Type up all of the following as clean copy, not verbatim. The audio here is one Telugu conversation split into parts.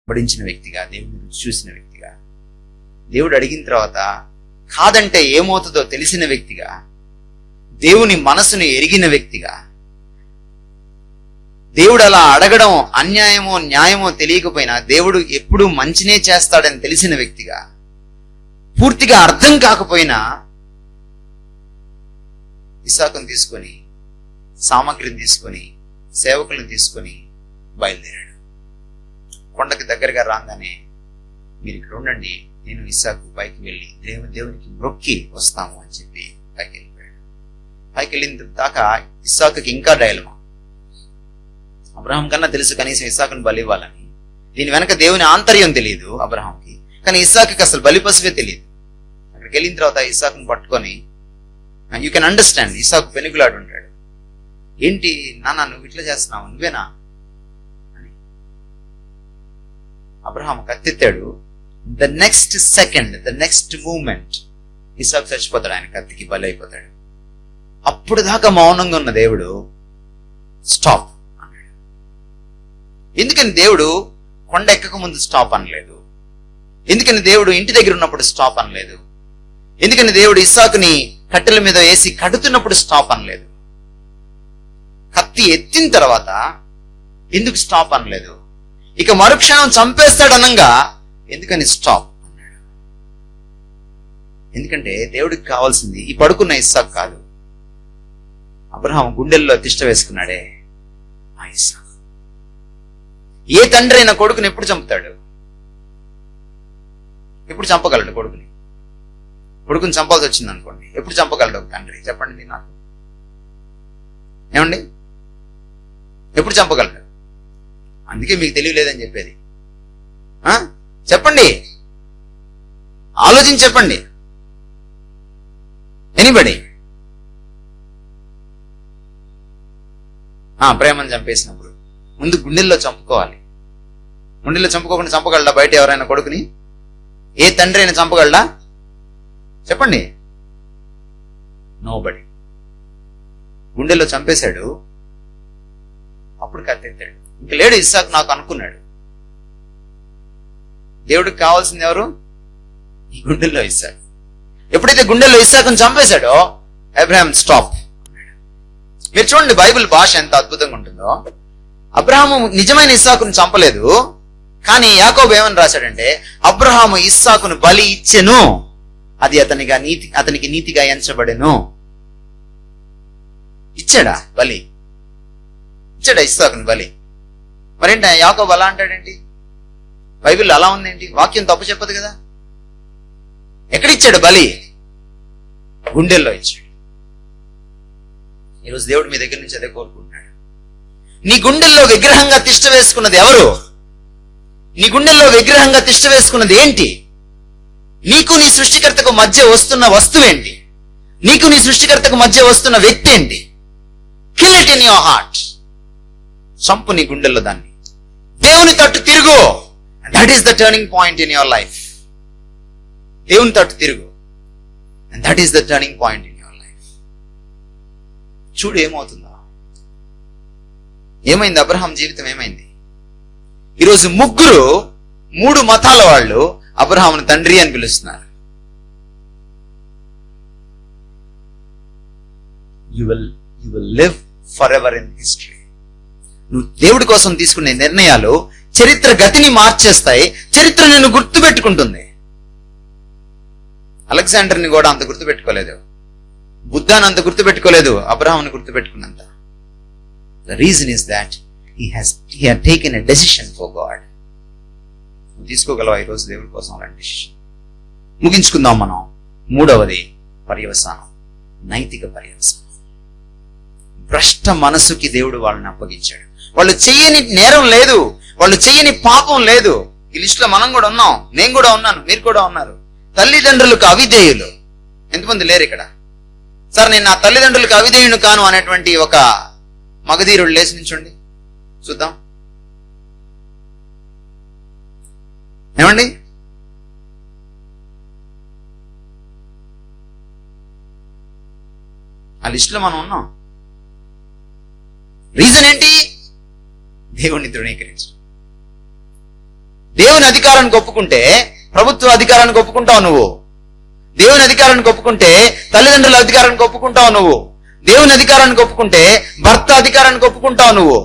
బడించిన వ్యక్తిగా, దేవుని రుచి చూసిన వ్యక్తిగా, దేవుడు అడిగిన తర్వాత కాదంటే ఏమవుతుందో తెలిసిన వ్యక్తిగా, దేవుని మనసును ఎరిగిన వ్యక్తిగా, దేవుడు అలా అడగడం అన్యాయమో న్యాయమో తెలియకపోయినా దేవుడు ఎప్పుడూ మంచినే చేస్తాడని తెలిసిన వ్యక్తిగా, పూర్తిగా అర్థం కాకపోయినా ఇస్సాకును తీసుకొని, సామగ్రిని తీసుకొని, సేవకులను తీసుకొని బయలుదేరాడు. కొండకి దగ్గరగా రాగానే మీరు ఇక్కడ ఉండండి, నేను ఇస్సాకు పైకి వెళ్ళి దేవునికి మొక్కి వస్తాము అని చెప్పి పైకి వెళ్ళిపోయాడు. పైకి వెళ్ళిన దాకా ఇస్సాకుకి ఇంకా డైలమా. అబ్రహాం కన్నా తెలుసు కనీసం ఇస్సాకుని బలి ఇవ్వాలని. దీని వెనక దేవుని ఆంతర్యం తెలియదు అబ్రహాంకి, కానీ ఇస్సాకుకి అసలు బలి పశువే తెలియదు. అక్కడికి వెళ్ళిన తర్వాత ఇస్సాకుని పట్టుకొని, యూ కెన్ అండర్స్టాండ్, ఇస్సాకు పెనుగులాడు ఉంటాడు. ఏంటి నాన్న నువ్వు ఇట్లా చేస్తున్నావు, నువ్వేనా అని. అబ్రహాం కత్తెత్తాడు. The next second, the next moment ఇస్సాకు చచ్చిపోతాడు, ఆయన కత్తికి బలి అయిపోతాడు. అప్పుడు దాకా మౌనంగా ఉన్న దేవుడు స్టాప్ అన్నాడు. ఎందుకని దేవుడు కొండ ఎక్కక ముందు స్టాప్ అనలేదు? ఎందుకని దేవుడు ఇంటి దగ్గర ఉన్నప్పుడు స్టాప్ అనలేదు? ఎందుకని దేవుడు ఇస్సాకుని కట్టెల మీద వేసి కడుతున్నప్పుడు స్టాప్ అనలేదు? కత్తి ఎత్తిన తర్వాత ఎందుకు స్టాప్ అనలేదు? ఇక మరుక్షణం చంపేస్తాడనంగా ఎందుకని స్టాప్ అన్నాడు? ఎందుకంటే దేవుడికి కావాల్సింది ఈ పడుకున్న ఇస్సాకు కాదు, అబ్రహాం గుండెల్లో తిష్ట వేసుకున్నాడే ఆ ఇస్సాకు. ఏ తండ్రి అయినా కొడుకుని ఎప్పుడు చంపుతాడు? ఎప్పుడు చంపగలడు కొడుకుని? కొడుకుని చంపాల్సి వచ్చింది అనుకోండి, ఎప్పుడు చంపగలడు ఒక తండ్రి? చెప్పండి మీరు నాకు, ఏమండి? ఎప్పుడు చంపగలడు? అందుకే మీకు తెలియలేదని చెప్పేది. చెప్పండి, ఆలోచించి చెప్పండి. ఎనీబడి ప్రేమను చంపేసినప్పుడు ముందు గుండెల్లో చంపుకోవాలి. గుండెల్లో చంపుకోకుండా చంపగలడా బయట ఎవరైనా కొడుకుని? ఏ తండ్రి అయినా చంపగలడా? చెప్పండి. నోబడి. గుండెల్లో చంపేశాడు, అప్పుడు కత్తెత్తాడు. ఇంక లేడు ఇస్సాకు నాకు అనుకున్నాడు. దేవుడికి కావాల్సింది ఎవరు? ఈ గుండెల్లో ఇస్సాకు. ఎప్పుడైతే గుండెల్లో ఇస్సాకుని చంపేశాడో అబ్రహాం స్టాప్. మీరు చూడండి బైబిల్ భాష ఎంత అద్భుతంగా ఉంటుందో. అబ్రహాము నిజమైన ఇస్సాకుని చంపలేదు, కానీ యాకోబు ఏమని రాశాడంటే అబ్రహాము ఇస్సాకును బలి ఇచ్చెను, అది అతనికి నీతిగా ఎంచబడెను. ఇచ్చాడా బలి? ఇచ్చాడా ఇస్సాకుని బలి? మరేంటి యాకోబు అలా అంటాడేంటి? బైబిల్ అలా ఉందేంటి? వాక్యం తప్పు చెప్పదు కదా. ఎక్కడిచ్చాడు బలి? గుండెల్లో ఇచ్చాడు. ఈరోజు దేవుడు మీ దగ్గర నుంచి అదే కోరుకుంటున్నాడు. నీ గుండెల్లో విగ్రహంగా తిష్ట వేసుకున్నది ఎవరు? నీ గుండెల్లో విగ్రహంగా తిష్ట వేసుకున్నది ఏంటి? నీకు నీ సృష్టికర్తకు మధ్య వస్తున్న వస్తువేంటి? నీకు నీ సృష్టికర్తకు మధ్య వస్తున్న వ్యక్తి ఏంటి? Kill it in your heart. చంపు నీ గుండెల్లో దాన్ని. దేవుని తట్టు తిరుగు. That is the turning point in your life. దేవుని తట్టు తిరుగు. And that is the turning point in your life. చూడు ఏమవుతుందో. ఏమైంది? అబ్రహాం జీవితం ఏమైంది? ఈరోజు మూడు మతాల వాళ్ళు అబ్రహామును తండ్రి అని పిలుస్తున్నారు. You will live for ever in history. నువ్వు దేవుడి కోసం తీసుకునే నిర్ణయాలు చరిత్ర గతిని మార్చేస్తాయి. చరిత్ర నిన్ను గుర్తు పెట్టుకుంటుంది. అలెగ్జాండర్ని కూడా అంత గుర్తు పెట్టుకోలేదు, బుద్ధాన్ని అంత గుర్తు పెట్టుకోలేదు, అబ్రహాంని గుర్తు పెట్టుకున్నంత. The reason is that he had taken a decision for God. నువ్వు తీసుకోగలవా ఈరోజు దేవుడి కోసం అలాంటి డిసిషన్? ముగించుకుందాం మనం. మూడవది పర్యవసానం, నైతిక పర్యవసానం. భ్రష్ట మనసుకి దేవుడు వాళ్ళని అప్పగించాడు. వాళ్ళు చెయ్యని నేరం లేదు, వాళ్ళు చెయ్యని పాపం లేదు. ఈ లిస్టులో మనం కూడా ఉన్నాం, నేను కూడా ఉన్నాను, మీరు కూడా ఉన్నారు. తల్లిదండ్రులకు అవిధేయులు ఎంతమంది లేరు ఇక్కడ? సార్ నేను నా తల్లిదండ్రులకు అవిధేయుని కాను అనేటువంటి ఒక మగధీరుడు లేచి నించోండి చూద్దాం. ఏమండి? ఆ లిస్టులో మనం ఉన్నాం. రీజన్ ఏంటి? దేవుణ్ణి తృణీకరించడం. దేవుని అధికారానికి ఒప్పుకుంటే ప్రభుత్వ అధికారానికి ఒప్పుకుంటావు నువ్వు. దేవుని అధికారానికి ఒప్పుకుంటే తల్లిదండ్రుల అధికారానికి ఒప్పుకుంటావు నువ్వు. దేవుని అధికారానికి ఒప్పుకుంటే భర్త అధికారానికి ఒప్పుకుంటావు నువ్వు.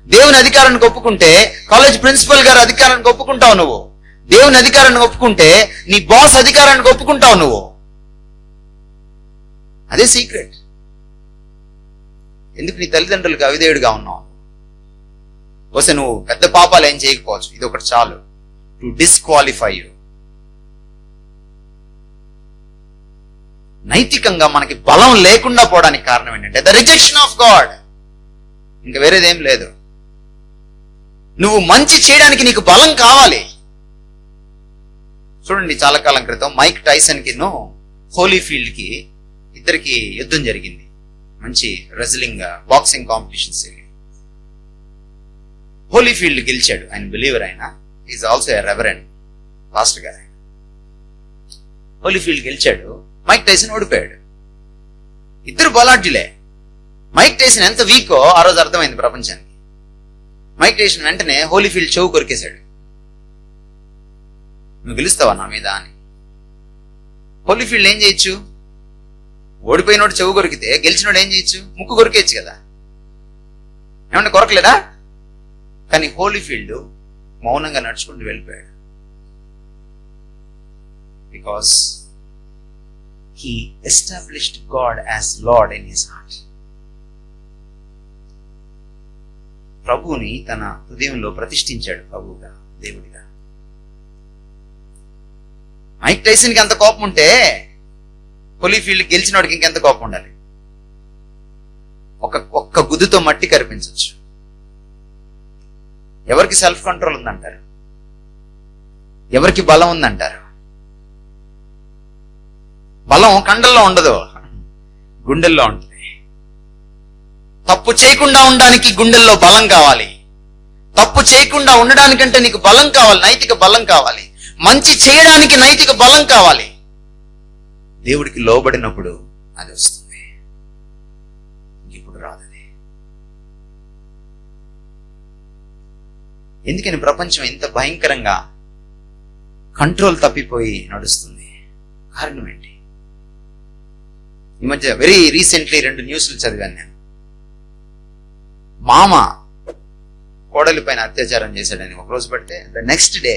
దేవుని అధికారానికి ఒప్పుకుంటే కాలేజ్ ప్రిన్సిపల్ గారి అధికారానికి ఒప్పుకుంటావు నువ్వు. దేవుని అధికారాన్ని ఒప్పుకుంటే నీ బాస్ అధికారానికి ఒప్పుకుంటావు నువ్వు. అదే సీక్రెట్. ఎందుకు నీ తల్లిదండ్రులకు అవిధేయుడిగా ఉన్నావు? వస్తే నువ్వు పెద్ద పాపాలు ఏం చేయకపోవచ్చు, ఇది ఒకటి చాలు టు డిస్క్వాలిఫై యూ. నైతికంగా మనకి బలం లేకుండా పోవడానికి కారణం ఏంటంటే ద రిజెక్షన్ ఆఫ్ గాడ్. ఇంకా వేరేదేం లేదు. నువ్వు మంచి చేయడానికి నీకు బలం కావాలి. చూడండి, చాలా కాలం క్రితం మైక్ టైసన్ కి హోలీఫీల్డ్ కి ఇద్దరికి యుద్ధం జరిగింది. మంచి రెజ్లింగ్ బాక్సింగ్ కాంపిటీషన్స్. హోలీఫీల్డ్ గెలిచాడు. ఆయన బిలీవర్. ఆయన is also a reverend pastor గారు. హోలీఫీల్డ్ గెలిచాడు, మైక్ టైసన్ ఓడిపోయాడు. ఇద్దరు బలాఢ్యులే. మైక్ టైసన్ ఎంత వీకో ఆ రోజు అర్థమైంది ప్రపంచానికి. మైక్ టైసన్ వెంటనే హోలీఫీల్డ్ చెవు కొరికేశాడు. నువ్వు గెలుస్తావా నా మీద అని. హోలీఫీల్డ్ ఏం చేయొచ్చు? ఓడిపోయినోడు చెవు కొరికితే గెలిచినోడు ఏం చేయొచ్చు? ముక్కు కొరికేయచ్చు కదా. ఏమన్నా కొరకలేదా? కానీ హోలీఫీల్డ్ మౌనంగా నడుచుకుంటూ వెళ్ళిపోయాడు. Because he established God as Lord in his heart. ప్రభువుని తన హృదయంలో ప్రతిష్ఠించాడు ప్రభువుగా, దేవుడిగా. మైక్ టైసన్కి అంత కోపం ఉంటే హోలీఫీల్డ్ గెలిచిన వాడికి ఇంకెంత కోపం ఉండాలి? ఒక్క గుద్దుతో మట్టి కరిపించవచ్చు. ఎవరికి సెల్ఫ్ కంట్రోల్ ఉందంటారు? ఎవరికి బలం ఉందంటారు? బలం కండల్లో ఉండదు, గుండెల్లో ఉంటుంది. తప్పు చేయకుండా ఉండడానికి గుండెల్లో బలం కావాలి. తప్పు చేయకుండా ఉండడానికంటే నీకు బలం కావాలి, నైతిక బలం కావాలి. మంచి చేయడానికి నైతిక బలం కావాలి. దేవుడికి లోబడినప్పుడు అది వస్తుంది, ఇప్పుడు రాదది. ఎందుకని ప్రపంచం ఇంత భయంకరంగా కంట్రోల్ తప్పిపోయి నడుస్తుంది? కారణం ఏంటి? ఈ మధ్య వెరీ రీసెంట్లీ 2 న్యూస్లు చదివాను నేను. మామ కోడలి పైన అత్యాచారం చేశాడని ఒకరోజు పడితే, ద నెక్స్ట్ డే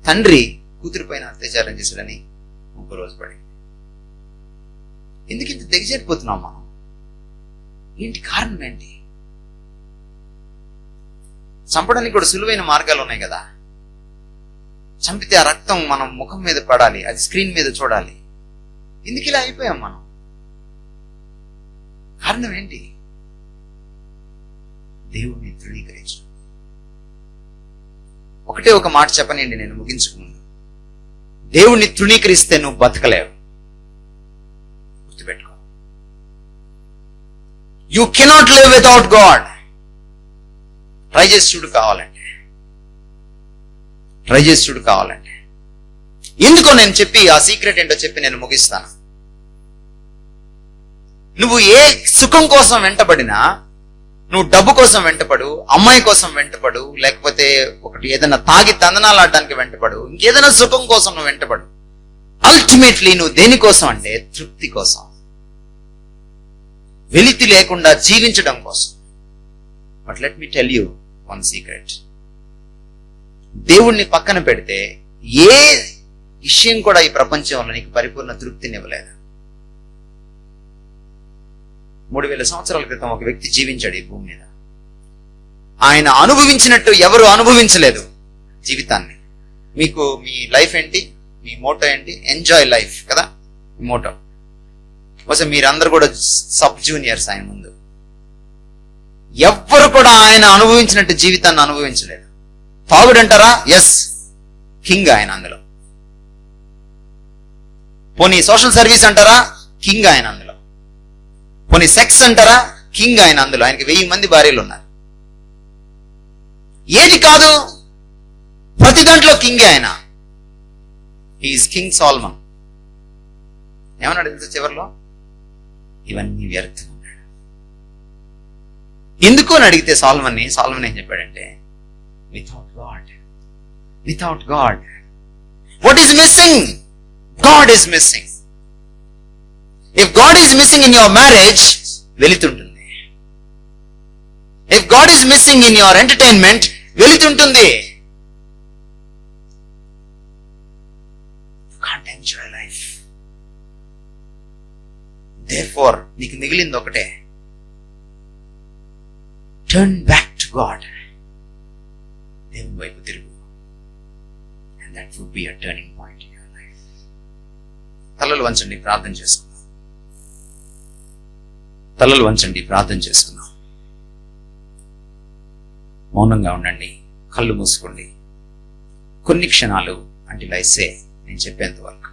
తండ్రి కూతురి పైన అత్యాచారం చేశాడని ఇంకో రోజు పడింది. ఎందుకు ఇంత దిగజారిపోతున్నాం మనం? ఏంటి కారణం ఏంటి? చంపడానికి కూడా సులువైన మార్గాలు ఉన్నాయి కదా. చంపితే ఆ రక్తం మనం ముఖం మీద పడాలి, అది స్క్రీన్ మీద చూడాలి. ఎందుకు ఇలా అయిపోయాం మనం? కారణం ఏంటి? దేవుణ్ణి తృణీకరించు. ఒకటే ఒక మాట చెప్పనండి నేను ముగించుకున్నాను. దేవుణ్ణి తృణీకరిస్తే నువ్వు బతకలేవు. గుర్తుపెట్టుకో. You cannot live without God. Try చేసి చూడు కావాలంటే. ట్రై చేసి చూడు కావాలంటే. ఎందుకో నేను చెప్పి ఆ సీక్రెట్ ఏంటో చెప్పి నేను ముగిస్తాను. నువ్వు ఏ సుఖం కోసం వెంటబడినా, నువ్వు డబ్బు కోసం వెంటపడు, అమ్మాయి కోసం వెంటపడు, లేకపోతే ఒకటి ఏదైనా తాగి తందనాలు ఆడడానికి వెంటపడు, ఇంకేదైనా సుఖం కోసం నువ్వు వెంటపడు. అల్టిమేట్లీ నువ్వు దేనికోసం అంటే తృప్తి కోసం, వెలితి లేకుండా జీవించడం కోసం. But let me tell you one secret. దేవుణ్ణి పక్కన పెడితే ఏ విషయం కూడా ఈ ప్రపంచంలో నీకు పరిపూర్ణ తృప్తినివ్వలేదు. 3000 సంవత్సరాల క్రితం ఒక వ్యక్తి జీవించాడు ఈ భూమి మీద. ఆయన అనుభవించినట్టు ఎవరు అనుభవించలేదు జీవితాన్ని. మీకు మీ లైఫ్ ఏంటి? మీ మోటో ఏంటి? ఎంజాయ్ లైఫ్ కదా మీ మోటో. అసలు మీరందరూ కూడా సబ్ జూనియర్స్ ఆయన ముందు. ఎవ్వరు కూడా ఆయన అనుభవించినట్టు జీవితాన్ని అనుభవించలేదు. తాగుడంటారా? ఎస్, కింగ్ ఆయన అందులో. పోనీ సోషల్ సర్వీస్ అంటారా? కింగ్ ఆయన అందులో. పోనీ సెక్స్ అంటారా? కింగ్ ఆయన అందులో. ఆయనకి 1000 మంది భార్యలు ఉన్నారు. ఏది కాదు, ప్రతి దాంట్లో కింగ్ ఆయన. He is king Solomon. ఏమన్నాడు తెలుసా చివరిలో? ఇవన్నీ వ్యర్థం అన్నాడు. ఎందుకు అని అడిగితే సాల్మన్ ఏం చెప్పాడంటే, without God. without God. What is missing? God is missing. If God is missing in your marriage, వెలుతుంటుంది. If God is missing in your entertainment, వెలుతుంటుంది. You can't enjoy life. Therefore, నీకు మిగిలింది ఒకటే. Turn back to God. దేవుని వైపు తిరుగు. And that would be a turning point in your life. తలలు వంచండి, ప్రార్థన చేసుకుందాం. తలలు వంచండి, ప్రార్థన చేసుకుందాం. మౌనంగా ఉండండి, కళ్ళు మూసుకోండి. కొన్ని క్షణాలు until I say, నేను చెప్పేంత వరకు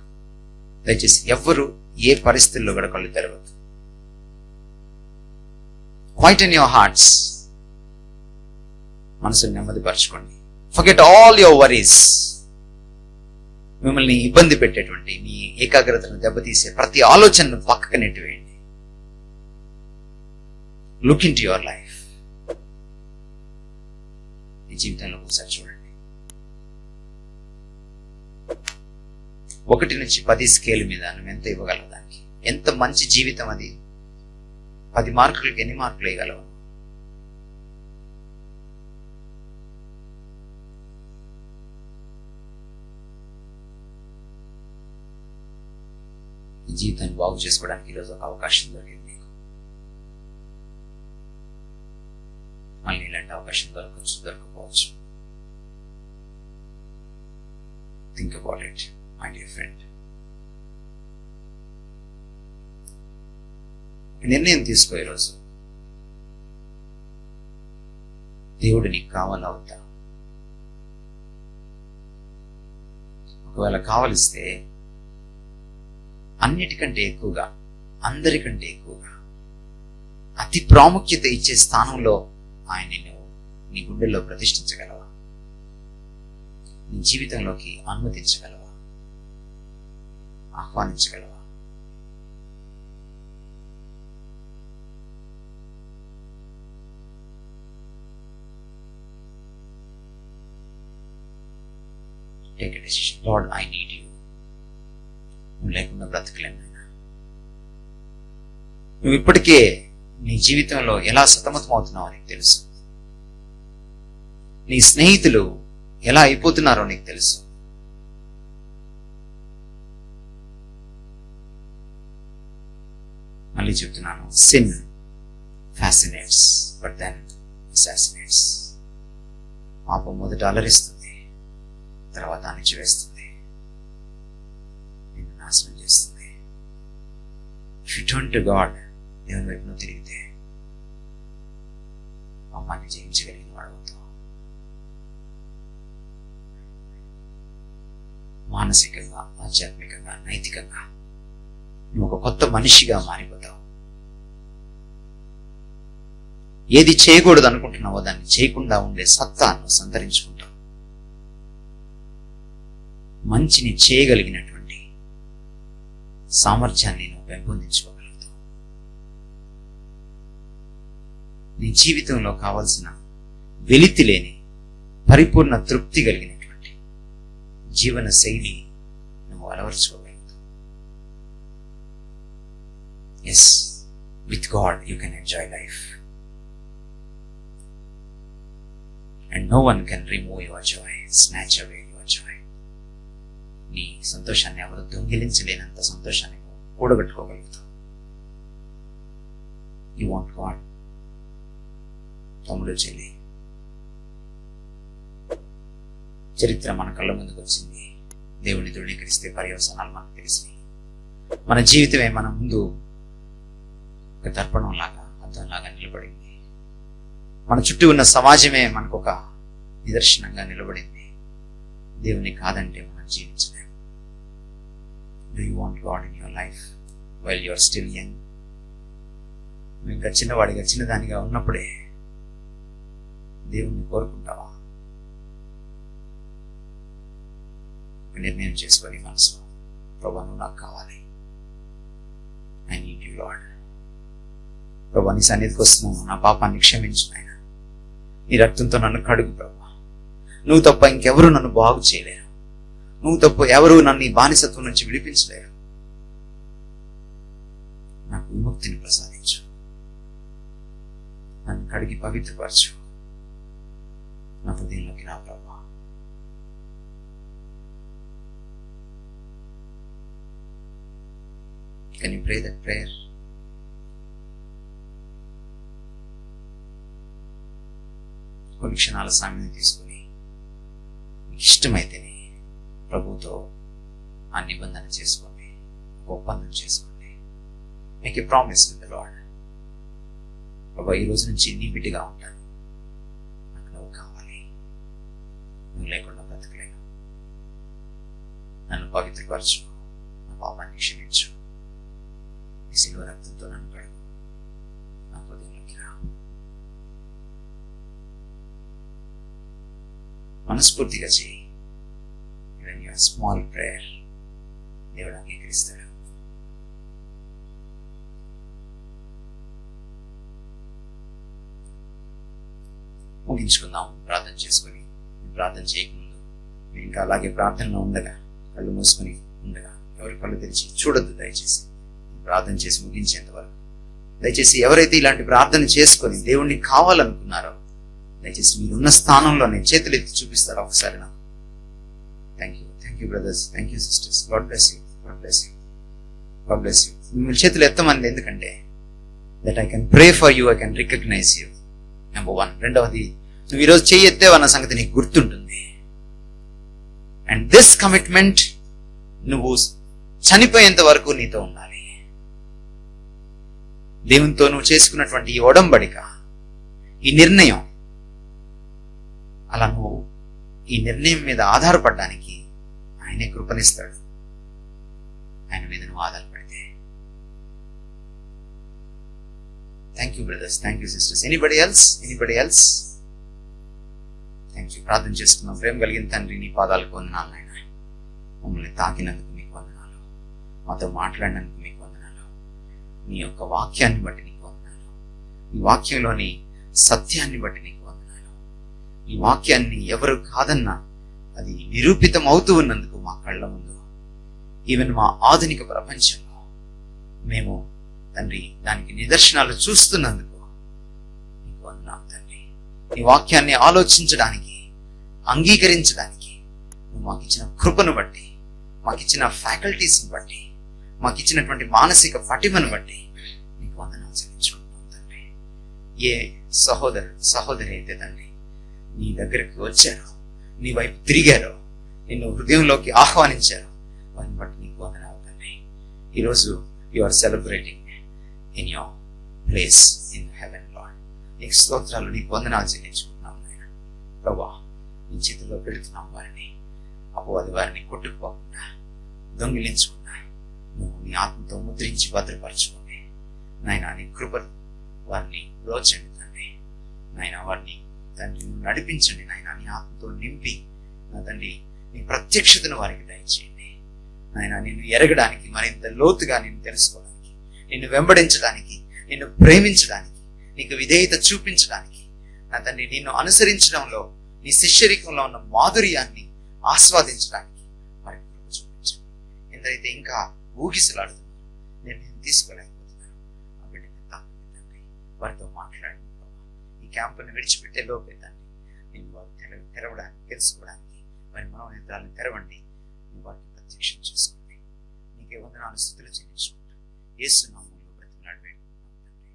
దయచేసి ఎవ్వరు ఏ పరిస్థితుల్లో కూడా కళ్ళు తెరవద్దు. Quieten your hearts. మనసుని నెమ్మదిపరచుకోండి. Forget all your worries. మిమ్మల్ని ఇబ్బంది పెట్టేటువంటి మీ ఏకాగ్రతను దెబ్బతీసే ప్రతి ఆలోచనను పక్కకు నెట్టివేయండి. Look into your life. మీ జీవితంలో ఒకసారి చూడండి. 1 నుంచి 10 స్కేల్ మీద నువ్వు ఎంత ఇవ్వగలవు దానికి? ఎంత మంచి జీవితం అది? 10 మార్కులకి ఎన్ని మార్కులు వేయగలవు? ఈ జీవితాన్ని బాగు చేసుకోవడానికి ఈరోజు ఒక అవకాశం దొరికింది నీకు. మళ్ళీ ఇలాంటి అవకాశం దొరకచ్చు, దొరకపోవచ్చు. Think about it my dear friend. నిర్ణయం తీసుకో ఈరోజు. దేవుడు నీకు కావాలా వద్దా? ఒకవేళ కావలిస్తే అన్నిటికంటే ఎక్కువగా, అందరికంటే ఎక్కువగా, అతి ప్రాముఖ్యత ఇచ్చే స్థానంలో ఆయన్ని నువ్వు నీ గుండెల్లో ప్రతిష్ఠించగలవా? నీ జీవితంలోకి అనుమతించగలవా? ఆహ్వానించగలవా? Take a decision. Lord, I need you. నువ్వు లేకుండా బ్రతకలేను. నువ్వు ఇప్పటికే నీ జీవితంలో ఎలా సతమతం అవుతున్నావో నీకు తెలుసు. నీ స్నేహితులు ఎలా అయిపోతున్నారో నీకు తెలుసు. మళ్ళీ చెప్తున్నాను, sin fascinates but then assassinates. పాపం మొదట అలరిస్తుంది, తర్వాత అణిచివేస్తుంది, నిన్ను నాశనం చేస్తుంది. If you turn to God, దేవుని వైపు నువ్వు తిరిగితే పాపాన్ని జయించగలిగిన వాడు అవుతావు. మానసికంగా, ఆధ్యాత్మికంగా, నైతికంగా నువ్వు ఒక కొత్త మనిషిగా మారిపోతావు. ఏది చేయకూడదు అనుకుంటున్నావో దాన్ని చేయకుండా ఉండే సత్తాను సంతరించుకుంటావు. మంచిని చేయగలిగినటువంటి సామర్థ్యాన్ని నువ్వు పెంపొందించుకోగలుగుతావు. నీ జీవితంలో కావలసిన వెలితి లేని పరిపూర్ణ తృప్తి కలిగినటువంటి జీవన శైలి నువ్వు అలవర్చుకోగలుగుతావు. Yes, with God you can enjoy life and no one can remove your joy, snatch away your joy. నీ సంతోషాన్ని ఎవరు దొంగిలించలేనంత సంతోషాన్ని కూడబెట్టుకోగలుగుతావు. You want God. తమ్ముడు, చెల్లి, చరిత్ర మన కళ్ళ ముందుకు వచ్చింది. దేవుని ధృవీకరిస్తే పర్యవసానాలు మనకు తెలిసినాయి. మన జీవితమే మన ముందు ఒక దర్పణం లాగా, అద్దం లాగా నిలబడింది. మన చుట్టూ ఉన్న సమాజమే మనకు ఒక నిదర్శనంగా నిలబడింది. దేవుని కాదంటే మనం జీవించలేము. Do you want God in your life while you are still young? నువ్వు ఇంకా చిన్నవాడిగా, చిన్నదానిగా ఉన్నప్పుడే దేవుణ్ణి కోరుకుంటావా? నిర్ణయం చేసుకొని మనసులో, ప్రభా నువ్వు నాకు కావాలి, ఐ నీడ్ యు లార్డ్. ప్రభా నీ సన్నిధికి వస్తున్నాను, నా పాపాన్ని క్షమించు నాయన, నీ రక్తంతో నన్ను కడుగు ప్రభా. నువ్వు తప్ప ఇంకెవరు నన్ను బాగు చేయలేరు. నువ్వు తప్ప ఎవరు నన్ను ఈ బానిసత్వం నుంచి విడిపించలేరు. నాకు విముక్తిని ప్రసాదించు, నన్ను కడిగి పవిత్రపరచు, నా హృదయంలోకి రా ప్రభా. Can you pray that prayer? కొన్ని క్షణాల సమయం తీసుకుని మీకు ఇష్టమైతేనే ప్రభుతో ఆ నిబంధన చేసుకోండి, ఒప్పందం చేసుకోండి. Make a promise with the lord. ప్రభా, ఈ రోజు నుంచి నీ బిడ్డగా ఉంటాను, నాకు నువ్వు కావాలి, నువ్వు లేకుండా బ్రతకలేను. నన్ను పవిత్రపరచు, నా పాపాన్ని క్షమించు, నీ శిలువ రక్తంతో నన్ను కడుగు, నా హృదయంలోకి రా. మనస్ఫూర్తిగా చేయి. ఈవెన్ యువర్ స్మాల్ ప్రేయర్ దేవుడు అంగీకరిస్తాడు. ముగించుకుందాం ప్రార్థన చేసుకుని. ప్రార్థన చేయకముందు మీరు ఇంకా అలాగే ప్రార్థనలో ఉండగా, కళ్ళు మూసుకొని ఉండగా, ఎవరి కళ్ళు తెరిచి చూడొద్దు దయచేసి. ప్రార్థన చేసి ముగించేంత వరకు దయచేసి ఎవరైతే ఇలాంటి ప్రార్థన చేసుకొని దేవుణ్ణి కావాలనుకున్నారో దయచేసి మీరున్న స్థానంలోనే చేతులు ఎత్తి చూపిస్తారా ఒకసారి నాకు. Thank you brothers, thank you sisters. God bless you, God bless you, God bless you. మీరు చేతులు ఎత్తమంది ఎందుకంటే that I can pray for you, I can recognise you. Number 1. రెండవది, నువ్వు ఈరోజు చేయి ఎత్తేవన్న సంగతి నీకు గుర్తుంటుంది. అండ్ దిస్ కమిట్మెంట్ నువ్వు చనిపోయేంత వరకు నీతో ఉండాలి. దేవునితో నువ్వు చేసుకున్నటువంటి ఈ ఒడంబడిక, ఈ నిర్ణయం, అలా నువ్వు ఈ నిర్ణయం మీద ఆధారపడడానికి ఆయనే కృపనిస్తాడు. ఆయన మీద నువ్వు ఆధారపడితే. Thank you brothers, thank you sisters. Anybody else? Thank you. ప్రార్థన చేసుకున్నాం. ప్రేమ కలిగిన తండ్రి, నీ పాదాలకు వందనాలు నాయన. మమ్మల్ని తాకినందుకు మీకు వందనాలు, మాతో మాట్లాడినందుకు మీకు వందనాలు, నీ యొక్క వాక్యాన్ని బట్టి నీకు వందనాలు, ఈ వాక్యంలోని సత్యాన్ని బట్టి నీకు వందనాలు. ఈ వాక్యాన్ని ఎవరు కాదన్నా అది నిరూపితం అవుతూ ఉన్నందుకు మా కళ్ళ ముందు, ఈవెన్ మా ఆధునిక ప్రపంచంలో మేము తండ్రి దానికి నిదర్శనాలు చూస్తున్నందుకు నీకు వందనాలు తండ్రి. ఈ వాక్యాన్ని ఆలోచించడానికి, అంగీకరించడానికి నువ్వు మాకు ఇచ్చిన కృపను బట్టి, మాకు ఇచ్చిన ఫ్యాకల్టీస్ని బట్టి, మాకు ఇచ్చినటువంటి మానసిక పటిమను బట్టి నీకు వందనాలు చెల్లించుకుంటున్నాం తండ్రి. ఏ సహోదరి అయితే తండ్రి నీ దగ్గరికి వచ్చారో, నీ వైపు తిరిగారో, నిన్ను హృదయంలోకి ఆహ్వానించారో వారిని బట్టి నీకు వందనాలు తండ్రి. ఈరోజు you are celebrating in your place in heaven Lord. నీకు స్తోత్రాలు, నీకు వందనాలు చెల్లించుకుంటున్నాం నాయన. ప్రభువా, నీ చేతుల్లో పెడుతున్నాం వారిని. అపవాది వారిని కొట్టుకుపోకుండా, దొంగిలించకుండా నువ్వు నీ ఆత్మతో ముద్రించి భద్రపరచుకోండి నాయన. నీ కృపను వారిని రోచండి తండ్రి. నాయన వారిని తండ్రి నువ్వు నడిపించండి నాయన. నీ ఆత్మతో నింపి నా తండ్రి నీ ప్రత్యక్షతను వారికి దయచేయండి నాయన. నిన్ను ఎరగడానికి, మరింత లోతుగా నిన్ను తెలుసుకోవడానికి, నిన్ను వెంబడించడానికి, నిన్ను ప్రేమించడానికి, నీకు విధేయత చూపించడానికి నా తండ్రి, నిన్ను అనుసరించడంలో, నీ శిష్యరికంలో ఉన్న మాధుర్యాన్ని ఆస్వాదించడానికి వారికి కృప చూపించండి. ఎందరైతే ఇంకా ఊగిసలాడుతున్నారు, నిర్ణయం తీసుకోలేకపోతున్నారు, ఆ బిడ్డని తాకండి, వారితో మాట్లాడండి. ఈ క్యాంపుని విడిచిపెట్టే లోపే తండ్రి నేను వారు తెరవడానికి, తెలుసుకోవడానికి వారి మనోనేత్రాలను తెరవండి. నువ్వు వారికి ప్రత్యక్షం చేసుకోండి. నీకే వందనాలు, స్తుతులు చెల్లించుకుంటా యేసు నామములో బ్రతిమలాడి వేడుకుంటున్నాం తండ్రి.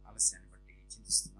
ఆలస్యాన్ని బట్టి చింతిస్తున్నాం.